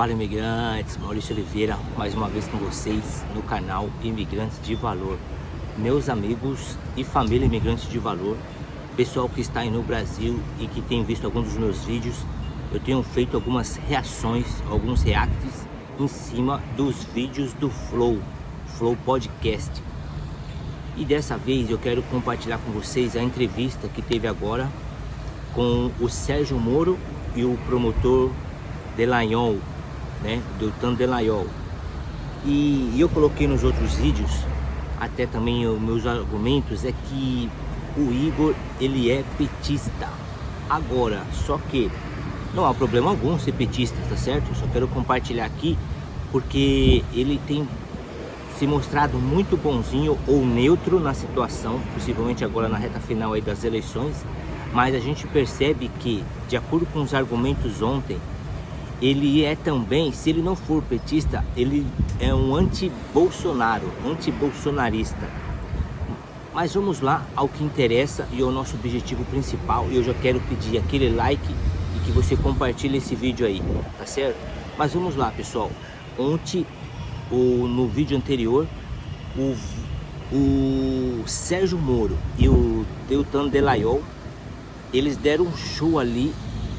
Fala, imigrantes, Maurício Oliveira, mais uma vez com vocês no canal Imigrantes de Valor. Meus amigos e família Imigrantes de Valor, pessoal que está aí no Brasil e que tem visto alguns dos meus vídeos, eu tenho feito algumas reações, alguns reacts em cima dos vídeos do Flow Podcast. E dessa vez eu quero compartilhar com vocês a entrevista que teve agora com o Sérgio Moro e o promotor Dallagnol, Deltan Dallagnol. E eu coloquei nos outros vídeos, até também os meus argumentos, é que o Igor, ele é petista. Agora, só que não há problema algum ser petista, tá certo? Eu só quero compartilhar aqui porque ele tem se mostrado muito bonzinho ou neutro na situação, possivelmente agora na reta final aí das eleições, mas a gente percebe que, de acordo com os argumentos ontem, ele é também, se ele não for petista, ele é um anti-Bolsonaro, anti-bolsonarista. Mas vamos lá ao que interessa e ao nosso objetivo principal. E eu já quero pedir aquele like e que você compartilhe esse vídeo aí, tá certo? Mas vamos lá, pessoal. Ontem, no vídeo anterior, o Sérgio Moro e o Deltan Dallagnol, eles deram um show ali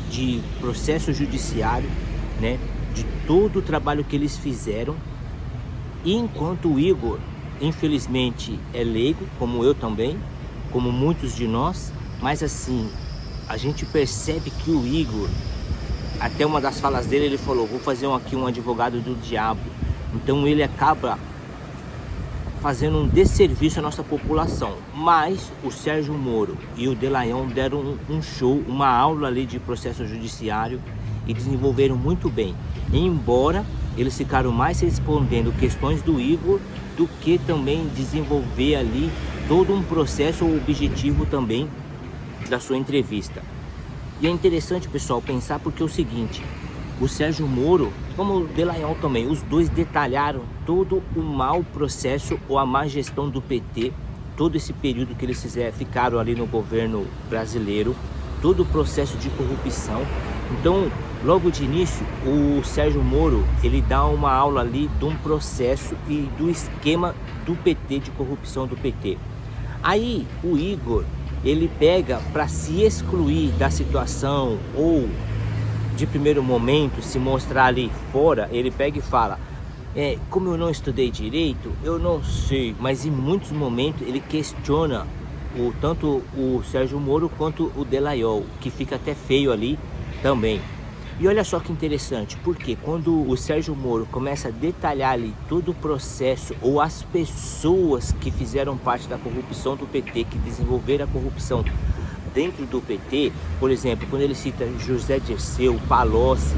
de processo judiciário, de todo o trabalho que eles fizeram. E enquanto o Igor, infelizmente, é leigo, como eu também, como muitos de nós, mas assim, a gente percebe que o Igor, até uma das falas dele, ele falou: vou fazer aqui um advogado do diabo. Então ele acaba fazendo um desserviço à nossa população. Mas o Sérgio Moro e o Dallagnol deram um show, uma aula ali de processo judiciário e desenvolveram muito bem, embora eles ficaram mais respondendo questões do Igor do que também desenvolver ali todo um processo ou objetivo também da sua entrevista. E é interessante, pessoal, pensar, porque é o seguinte: o Sérgio Moro, como o Dallagnol também, os dois detalharam todo o mau processo ou a má gestão do PT, todo esse período que eles ficaram ali no governo brasileiro, todo o processo de corrupção. Então, logo de início, o Sérgio Moro, ele dá uma aula ali de um processo e do esquema do PT, de corrupção do PT. Aí, o Igor, ele pega para se excluir da situação ou de primeiro momento se mostrar ali fora, ele pega e fala: como eu não estudei direito, eu não sei. Mas em muitos momentos ele questiona tanto o Sérgio Moro quanto o Dallagnol, que fica até feio ali também. E olha só que interessante, porque quando o Sérgio Moro começa a detalhar ali todo o processo ou as pessoas que fizeram parte da corrupção do PT, que desenvolveram a corrupção dentro do PT, por exemplo, quando ele cita José Dirceu, Palocci,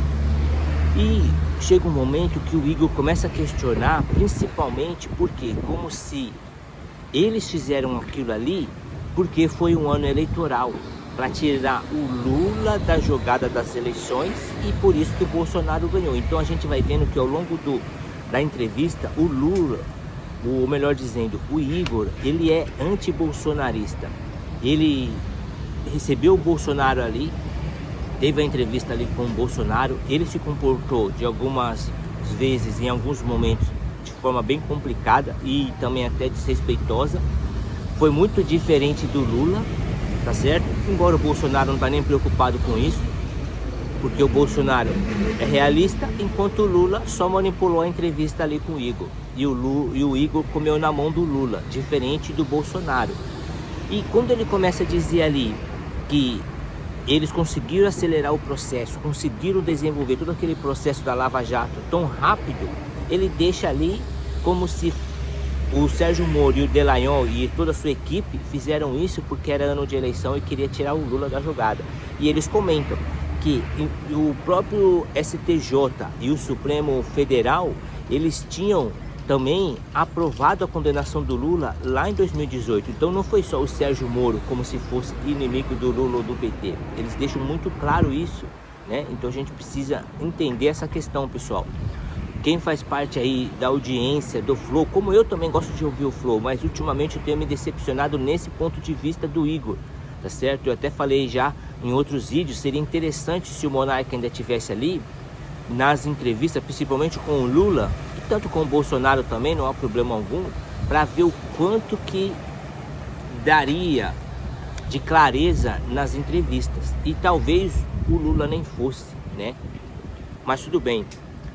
e chega um momento que o Igor começa a questionar, principalmente porque, como se eles fizeram aquilo ali porque foi um ano eleitoral, para tirar o Lula da jogada das eleições, e por isso que o Bolsonaro ganhou. Então a gente vai vendo que ao longo da entrevista, o Lula, ou melhor dizendo, o Igor, ele é anti-bolsonarista. Ele recebeu o Bolsonaro ali, teve a entrevista ali com o Bolsonaro, ele se comportou de algumas vezes, em alguns momentos, de forma bem complicada e também até desrespeitosa. Foi muito diferente do Lula, tá certo? Embora o Bolsonaro não tá nem preocupado com isso, porque o Bolsonaro é realista, enquanto o Lula só manipulou a entrevista ali com o Igor. E o Igor comeu na mão do Lula, diferente do Bolsonaro. E quando ele começa a dizer ali que eles conseguiram acelerar o processo, conseguiram desenvolver todo aquele processo da Lava Jato tão rápido, ele deixa ali como se o Sérgio Moro e o Dallagnol e toda a sua equipe fizeram isso porque era ano de eleição e queria tirar o Lula da jogada. E eles comentam que o próprio STJ e o Supremo Federal, eles tinham também aprovado a condenação do Lula lá em 2018. Então não foi só o Sérgio Moro como se fosse inimigo do Lula ou do PT. Eles deixam muito claro isso, Então a gente precisa entender essa questão, pessoal. Quem faz parte aí da audiência do Flow, como eu também gosto de ouvir o Flow, mas ultimamente eu tenho me decepcionado nesse ponto de vista do Igor, tá certo? Eu até falei já em outros vídeos, seria interessante se o Monarca ainda estivesse ali, nas entrevistas, principalmente com o Lula, e tanto com o Bolsonaro também, não há problema algum, para ver o quanto que daria de clareza nas entrevistas. E talvez o Lula nem fosse, né? Mas tudo bem,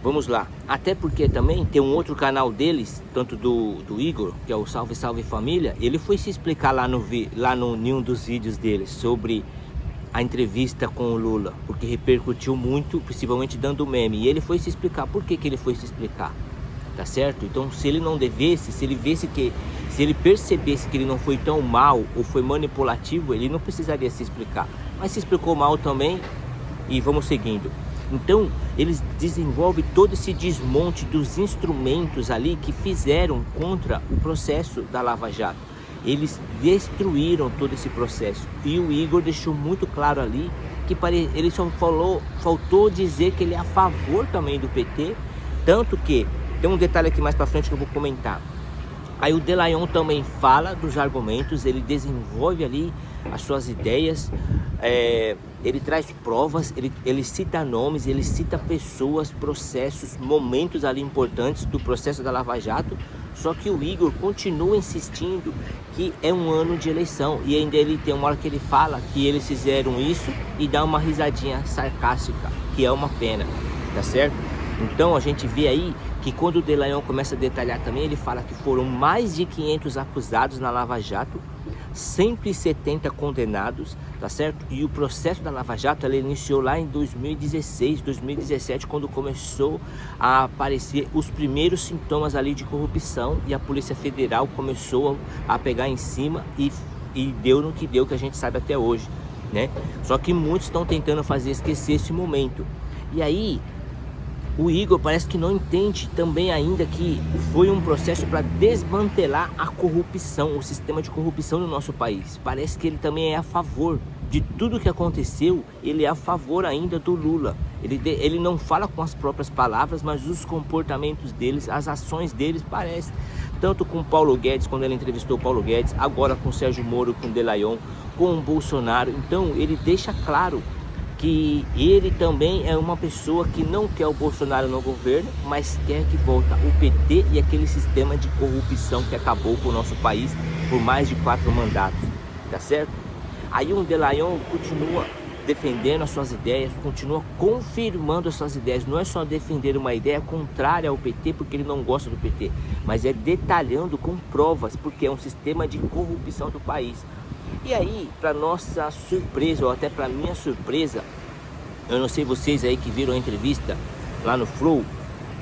vamos lá. Até porque também tem um outro canal deles, tanto do Igor, que é o Salve Salve Família, ele foi se explicar lá em um dos vídeos deles sobre a entrevista com o Lula, porque repercutiu muito, principalmente dando meme. E ele foi se explicar. Por que ele foi se explicar? Tá certo? Então, se ele não devesse, se ele percebesse que ele não foi tão mal ou foi manipulativo, ele não precisaria se explicar. Mas se explicou mal também e vamos seguindo. Então, eles desenvolvem todo esse desmonte dos instrumentos ali que fizeram contra o processo da Lava Jato. Eles destruíram todo esse processo. E o Igor deixou muito claro ali que ele só faltou dizer que ele é a favor também do PT. Tanto que, tem um detalhe aqui mais pra frente que eu vou comentar. Aí o Delayon também fala dos argumentos, ele desenvolve ali as suas ideias, ele traz provas, ele cita nomes, ele cita pessoas, processos, momentos ali importantes do processo da Lava Jato. Só que o Igor continua insistindo que é um ano de eleição. E ainda ele tem uma hora que ele fala que eles fizeram isso e dá uma risadinha sarcástica, que é uma pena, tá certo? Então a gente vê aí que quando o Delayon começa a detalhar também, ele fala que foram mais de 500 acusados na Lava Jato, 170 condenados, tá certo? E o processo da Lava Jato, ela iniciou lá em 2016, 2017, quando começou a aparecer os primeiros sintomas ali de corrupção e a Polícia Federal começou a pegar em cima e deu no que deu, que a gente sabe até hoje, né? Só que muitos estão tentando fazer esquecer esse momento. E aí o Igor parece que não entende também ainda que foi um processo para desmantelar a corrupção, o sistema de corrupção no nosso país. Parece que ele também é a favor de tudo que aconteceu, ele é a favor ainda do Lula. Ele não fala com as próprias palavras, mas os comportamentos deles, as ações deles parecem. Tanto com o Paulo Guedes, quando ele entrevistou o Paulo Guedes, agora com o Sérgio Moro, com o Delayon, com o Bolsonaro. Então ele deixa claro que ele também é uma pessoa que não quer o Bolsonaro no governo, mas quer que volta o PT e aquele sistema de corrupção que acabou com o nosso país por mais de 4 mandatos, tá certo? Aí o Delayon continua defendendo as suas ideias, continua confirmando as suas ideias, não é só defender uma ideia contrária ao PT porque ele não gosta do PT, mas é detalhando com provas, porque é um sistema de corrupção do país. E aí, para nossa surpresa, ou até para minha surpresa, eu não sei vocês aí que viram a entrevista lá no Flow,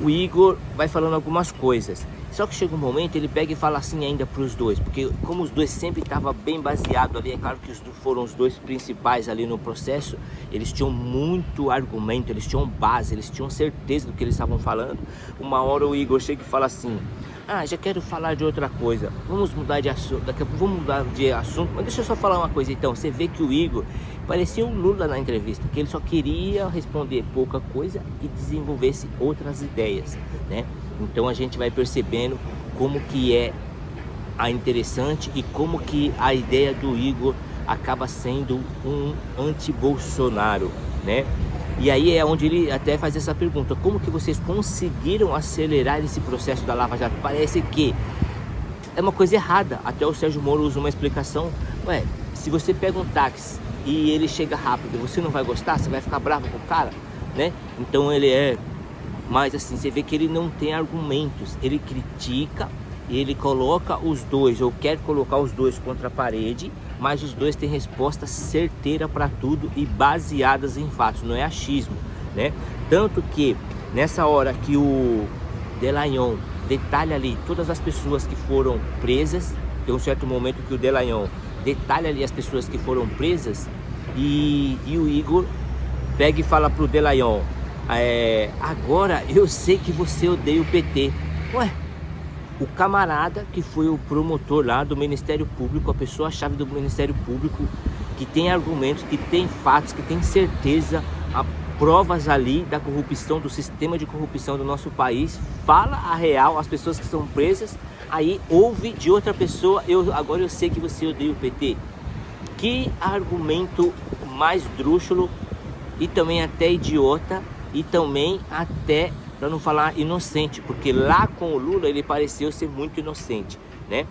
o Igor vai falando algumas coisas. Só que chega um momento, ele pega e fala assim ainda para os dois, porque como os dois sempre estavam bem baseados ali, é claro que foram os dois principais ali no processo, eles tinham muito argumento, eles tinham base, eles tinham certeza do que eles estavam falando. Uma hora o Igor chega e fala assim: ah, já quero falar de outra coisa, vamos mudar de assunto, daqui a pouco vamos mudar de assunto, mas deixa eu só falar uma coisa então. Você vê que o Igor parecia um Lula na entrevista, que ele só queria responder pouca coisa e desenvolvesse outras ideias, né? Então a gente vai percebendo como que é a interessante e como que a ideia do Igor acaba sendo um anti-Bolsonaro, né? E aí é onde ele até faz essa pergunta: como que vocês conseguiram acelerar esse processo da Lava Jato? Parece que é uma coisa errada. Até o Sérgio Moro usa uma explicação: ué, se você pega um táxi e ele chega rápido, você não vai gostar? Você vai ficar bravo com o cara, né? Então ele é... Mas assim, você vê que ele não tem argumentos, ele critica, ele coloca os dois, ou quer colocar os dois contra a parede, mas os dois têm resposta certeira para tudo e baseadas em fatos, não é achismo, né? Tanto que nessa hora que o Delayon detalha ali todas as pessoas que foram presas, tem um certo momento que o Delayon detalha ali as pessoas que foram presas, e o Igor pega e fala pro Delayon: agora eu sei que você odeia o PT. Ué, o camarada que foi o promotor lá do Ministério Público, a pessoa-chave do Ministério Público, que tem argumentos, que tem fatos, que tem certeza, provas ali da corrupção, do sistema de corrupção do nosso país, fala a real, as pessoas que são presas, aí ouve de outra pessoa: agora eu sei que você odeia o PT. Que argumento mais drúxulo e também até idiota e também até, para não falar inocente, porque lá com o Lula ele pareceu ser muito inocente, né?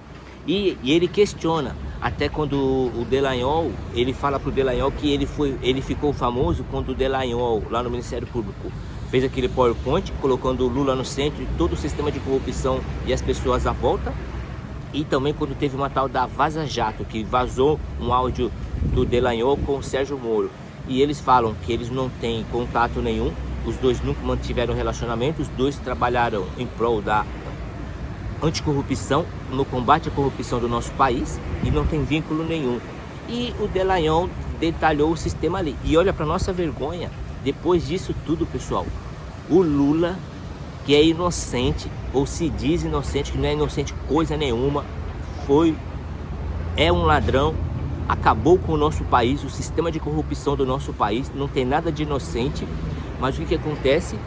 E ele questiona, até quando o Dallagnol, ele fala pro Dallagnol que ele ficou famoso quando o Dallagnol, lá no Ministério Público, fez aquele PowerPoint colocando o Lula no centro e todo o sistema de corrupção e as pessoas à volta. E também quando teve uma tal da Vaza Jato, que vazou um áudio do Dallagnol com o Sérgio Moro. E eles falam que eles não têm contato nenhum, os dois nunca mantiveram relacionamento, os dois trabalharam em prol da anticorrupção, no combate à corrupção do nosso país, e não tem vínculo nenhum. E o Dallagnol detalhou o sistema ali. E olha para nossa vergonha, depois disso tudo, pessoal, o Lula, que é inocente, ou se diz inocente, que não é inocente coisa nenhuma, é um ladrão, acabou com o nosso país, o sistema de corrupção do nosso país, não tem nada de inocente. Mas o que acontece?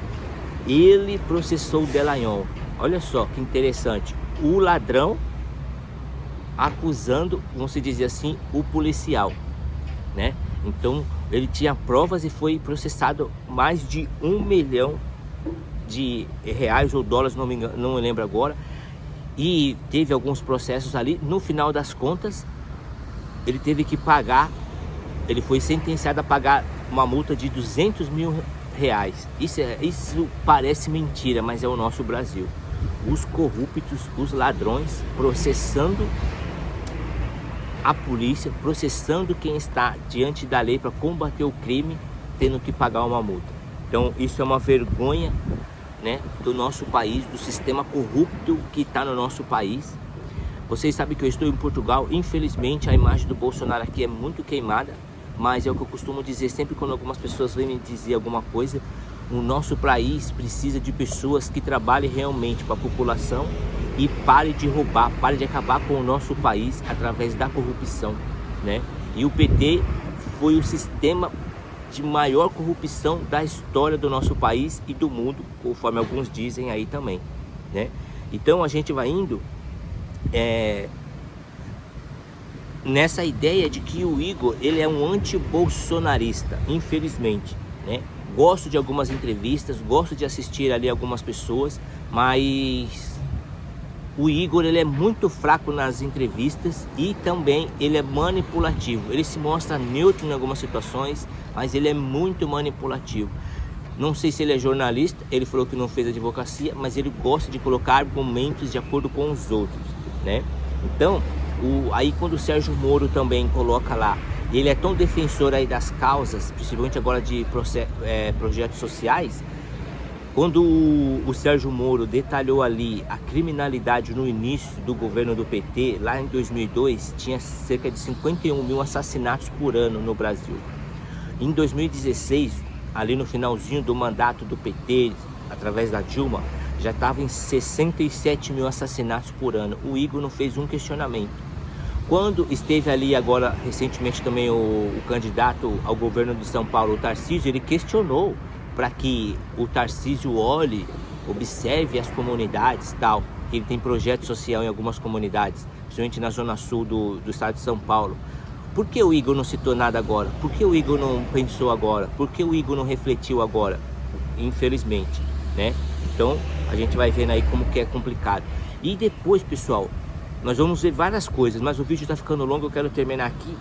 Ele processou o Dallagnol. Olha só que interessante, o ladrão acusando, vamos dizer assim, o policial, né? Então ele tinha provas e foi processado mais de 1 milhão de reais ou dólares, não me engano, não me lembro agora. E teve alguns processos ali. No final das contas, ele teve que pagar, ele foi sentenciado a pagar uma multa de 200 mil reais. Isso parece mentira, mas é o nosso Brasil. Os corruptos, os ladrões, processando a polícia, processando quem está diante da lei para combater o crime, tendo que pagar uma multa. Então isso é uma vergonha, né, do nosso país, do sistema corrupto que está no nosso país. Vocês sabem que eu estou em Portugal, infelizmente a imagem do Bolsonaro aqui é muito queimada, mas é o que eu costumo dizer sempre quando algumas pessoas vêm me dizer alguma coisa. O nosso país precisa de pessoas que trabalhem realmente para a população e pare de roubar, pare de acabar com o nosso país através da corrupção, né? E o PT foi o sistema de maior corrupção da história do nosso país e do mundo, conforme alguns dizem aí também, né? Então a gente vai indo nessa ideia de que o Igor, ele é um anti-bolsonarista, infelizmente, né? Gosto de algumas entrevistas, gosto de assistir ali algumas pessoas, mas o Igor, ele é muito fraco nas entrevistas e também ele é manipulativo. Ele se mostra neutro em algumas situações, mas ele é muito manipulativo. Não sei se ele é jornalista, ele falou que não fez advocacia, mas ele gosta de colocar argumentos de acordo com os outros, né? Então, aí quando o Sérgio Moro também coloca lá, ele é tão defensor aí das causas, principalmente agora de projetos sociais. Quando o Sérgio Moro detalhou ali a criminalidade no início do governo do PT, lá em 2002, tinha cerca de 51 mil assassinatos por ano no Brasil. Em 2016, ali no finalzinho do mandato do PT, através da Dilma, já estava em 67 mil assassinatos por ano. O Igor não fez um questionamento. Quando esteve ali agora, recentemente também, o candidato ao governo de São Paulo, o Tarcísio, ele questionou para que o Tarcísio olhe, observe as comunidades e tal, que ele tem projeto social em algumas comunidades, principalmente na zona sul do estado de São Paulo. Por que o Igor não citou nada agora? Por que o Igor não pensou agora? Por que o Igor não refletiu agora? Infelizmente, né? Então a gente vai vendo aí como que é complicado. E depois, pessoal, nós vamos ver várias coisas, mas o vídeo está ficando longo, eu quero terminar aqui.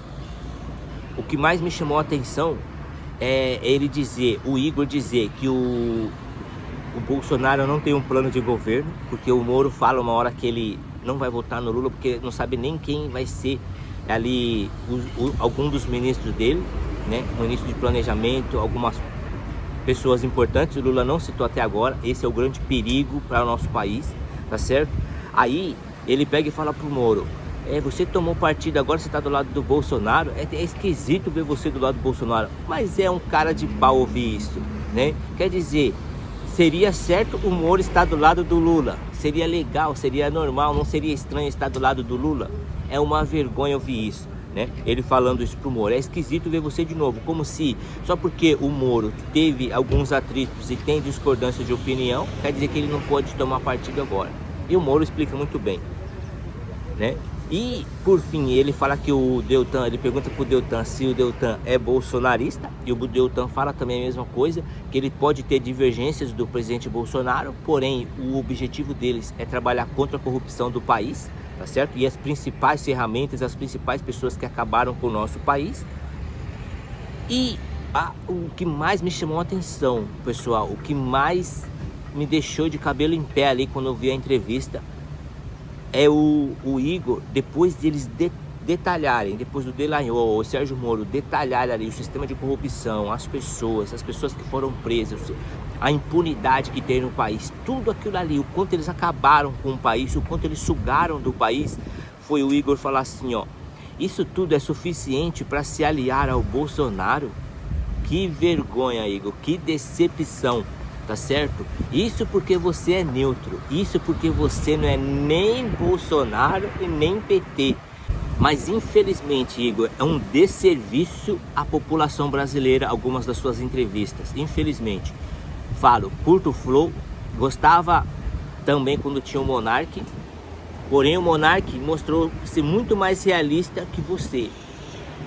O que mais me chamou a atenção é ele dizer, o Igor dizer que o Bolsonaro não tem um plano de governo, porque o Moro fala uma hora que ele não vai votar no Lula, porque não sabe nem quem vai ser ali algum dos ministros dele, né? O ministro de planejamento, algumas pessoas importantes, o Lula não citou até agora. Esse é o grande perigo para o nosso país, tá certo? Aí ele pega e fala pro Moro, você tomou partido, agora você tá do lado do Bolsonaro, é esquisito ver você do lado do Bolsonaro, mas é um cara de pau ouvir isso, né? Quer dizer, seria certo o Moro estar do lado do Lula, seria legal, seria normal, não seria estranho estar do lado do Lula? É uma vergonha ouvir isso, né? Ele falando isso pro Moro, é esquisito ver você de novo, como se só porque o Moro teve alguns atritos e tem discordância de opinião, quer dizer que ele não pode tomar partido agora. E o Moro explica muito bem, né? E por fim, ele fala que o Deltan, ele pergunta pro Deltan se o Deltan é bolsonarista, e o Deltan fala também a mesma coisa, que ele pode ter divergências do presidente Bolsonaro, porém o objetivo deles é trabalhar contra a corrupção do país, tá certo? E as principais ferramentas, as principais pessoas que acabaram com o nosso país. E o que mais me chamou a atenção, pessoal, o que mais me deixou de cabelo em pé ali quando eu vi a entrevista, é o Igor, depois deles detalharem, depois do Dallagnol, o Sérgio Moro detalhar ali o sistema de corrupção, as pessoas que foram presas, a impunidade que tem no país, tudo aquilo ali, o quanto eles acabaram com o país, o quanto eles sugaram do país, foi o Igor falar assim, ó, isso tudo é suficiente para se aliar ao Bolsonaro? Que vergonha, Igor, que decepção. Tá certo? Isso porque você é neutro, isso porque você não é nem Bolsonaro e nem PT. Mas infelizmente, Igor, é um desserviço à população brasileira algumas das suas entrevistas. Infelizmente. Falo, curto o Flow, gostava também quando tinha o Monark, porém o Monark mostrou ser muito mais realista que você,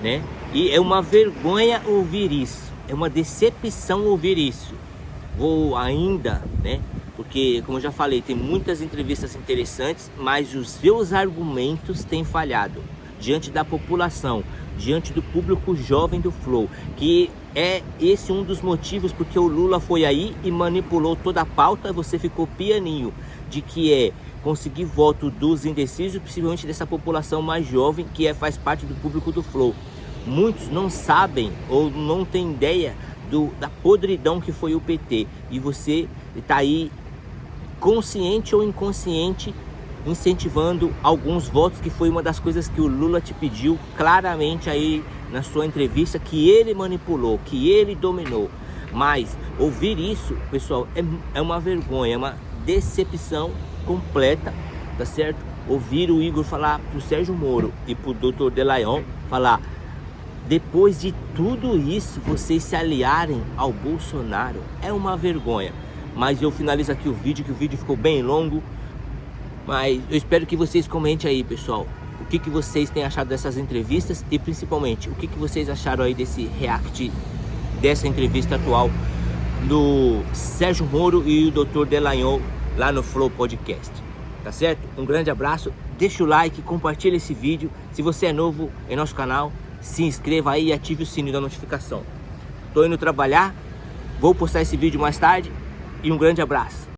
né? E é uma vergonha ouvir isso, é uma decepção ouvir isso. Vou ainda, né, porque como eu já falei, tem muitas entrevistas interessantes, mas os seus argumentos têm falhado diante da população, diante do público jovem do Flow, que é esse um dos motivos porque o Lula foi aí e manipulou toda a pauta, você ficou pianinho de que é conseguir voto dos indecisos, principalmente dessa população mais jovem que faz parte do público do Flow. Muitos não sabem ou não têm ideia da podridão que foi o PT, e você está aí consciente ou inconsciente incentivando alguns votos, que foi uma das coisas que o Lula te pediu claramente aí na sua entrevista, que ele manipulou, que ele dominou. Mas ouvir isso, pessoal, é uma vergonha, é uma decepção completa, tá certo? Ouvir o Igor falar pro Sérgio Moro e pro Dr. Dallagnol falar, depois de tudo isso, vocês se aliarem ao Bolsonaro, é uma vergonha. Mas eu finalizo aqui o vídeo, que o vídeo ficou bem longo. Mas eu espero que vocês comentem aí, pessoal, o que vocês têm achado dessas entrevistas e principalmente o que vocês acharam aí desse react, dessa entrevista atual do Sérgio Moro e o Dr. Dallagnol lá no Flow Podcast. Tá certo? Um grande abraço, deixa o like, compartilha esse vídeo. Se você é novo em nosso canal, se inscreva aí e ative o sininho da notificação. Tô indo trabalhar, vou postar esse vídeo mais tarde e um grande abraço.